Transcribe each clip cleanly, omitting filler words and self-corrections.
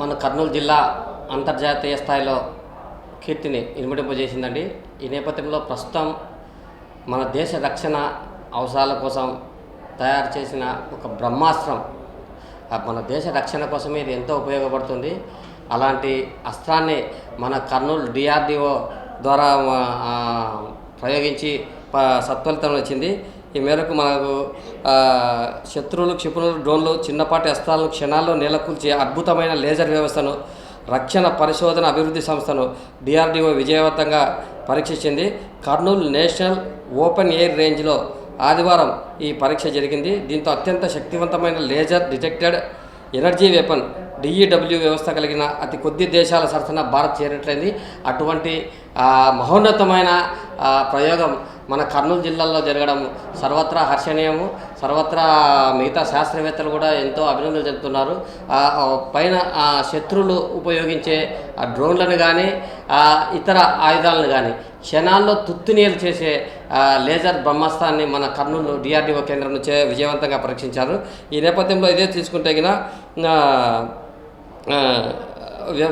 మన కర్నూలు జిల్లా అంతర్జాతీయ స్థాయిలో కీర్తిని ఇనుమడింపజేసిందండి. ఈ నేపథ్యంలో ప్రస్తుతం మన దేశ రక్షణ అవసరాల కోసం తయారు చేసిన ఒక బ్రహ్మాస్త్రం మన దేశ రక్షణ కోసమే ఇది ఎంతో ఉపయోగపడుతుంది. అలాంటి అస్త్రాన్ని మన కర్నూలు డిఆర్డిఓ ద్వారా ప్రయోగించి సత్ఫలితం వచ్చింది. ఈ మేరకు మనకు శత్రువులు, క్షిపణులు, డ్రోన్లు, చిన్నపాటి అస్త్రాలను క్షణాల్లో నేలకూల్చే అద్భుతమైన లేజర్ వ్యవస్థను రక్షణ పరిశోధన అభివృద్ధి సంస్థను డిఆర్డిఓ విజయవంతంగా పరీక్షించింది. కర్నూలు నేషనల్ ఓపెన్ ఎయిర్ రేంజ్లో ఆదివారం ఈ పరీక్ష జరిగింది. దీంతో అత్యంత శక్తివంతమైన laser detected energy weapon DEW వ్యవస్థ కలిగిన అతి కొద్ది దేశాల సరసన భారత్ చేరినట్లయింది. అటువంటి మహోన్నతమైన ప్రయోగం మన కర్నూలు జిల్లాలో జరగడం సర్వత్రా హర్షణీయము. సర్వత్రా మిగతా శాస్త్రవేత్తలు కూడా ఎంతో అభినందనలు చెందుతున్నారు. పైన శత్రువులు ఉపయోగించే డ్రోన్లను కానీ ఇతర ఆయుధాలను కానీ క్షణాల్లో తుత్తునీలు చేసే లేజర్ బ్రహ్మాస్త్రాన్ని మన కర్నూలు డిఆర్డిఓ కేంద్రం నుంచే విజయవంతంగా పరీక్షించారు. ఈ నేపథ్యంలో ఇదే తీసుకుంటే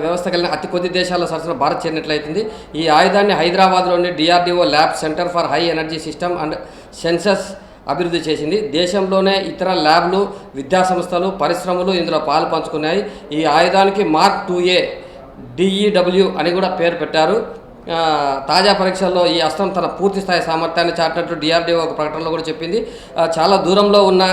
వ్యవస్థ కలిగిన అతి కొద్ది దేశాల సరసన భారత్ చేరినట్లయితుంది. ఈ ఆయుధాన్ని హైదరాబాద్లోని DRDO lab centre for high energy system and census అభివృద్ధి చేసింది. దేశంలోనే ఇతర ల్యాబ్లు, విద్యాసంస్థలు, పరిశ్రమలు ఇందులో పాలు పంచుకున్నాయి. ఈ ఆయుధానికి మార్క్ 2A డిఈడబ్ల్యూ అని కూడా పేరు పెట్టారు. తాజా పరీక్షల్లో ఈ అస్త్రం తన పూర్తి స్థాయి సామర్థ్యాన్ని చాటినట్టు డిఆర్డిఓ ఒక ప్రకటనలో కూడా చెప్పింది. చాలా దూరంలో ఉన్న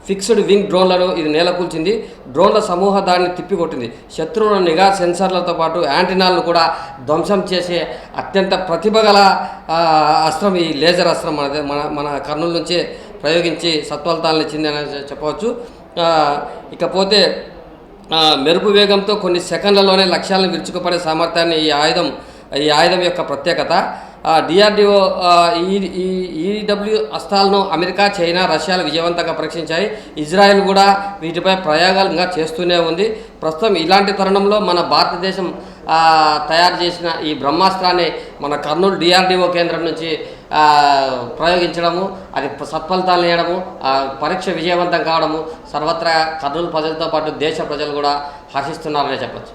ఫిక్స్డ్ వింగ్ డ్రోన్లను ఇది నేలకూల్చింది. డ్రోన్ల సమూహ దాన్ని తిప్పికొట్టింది. శత్రువుల నిఘా సెన్సార్లతో పాటు యాంటీనాలను కూడా ధ్వంసం చేసే అత్యంత ప్రతిభ గల అస్త్రం ఈ లేజర్ అస్త్రం మన కర్నూలు నుంచే ప్రయోగించి సత్ఫలితాలను ఇచ్చింది అని చెప్పవచ్చు. ఇకపోతే మెరుపు వేగంతో కొన్ని సెకండ్లలోనే లక్ష్యాలను విరుచుకుపడే సామర్థ్యాన్ని ఈ ఆయుధం యొక్క ప్రత్యేకత. డిఆర్డిఓ ఈడబ్ల్యూ అస్త్రాలను అమెరికా, చైనా, రష్యాలు విజయవంతంగా పరీక్షించాయి. ఇజ్రాయెల్ కూడా వీటిపై ప్రయోగాలు ఇంకా చేస్తూనే ఉంది. ప్రస్తుతం ఇలాంటి తరుణంలో మన భారతదేశం తయారు చేసిన ఈ బ్రహ్మాస్త్రాన్ని మన కర్నూలు డిఆర్డిఓ కేంద్రం నుంచి ప్రయోగించడము, అది సత్ఫలితాలు ఇవ్వడము, పరీక్ష విజయవంతం కావడము సర్వత్రా కర్నూలు ప్రజలతో పాటు దేశ ప్రజలు కూడా హర్షిస్తున్నారనే చెప్పచ్చు.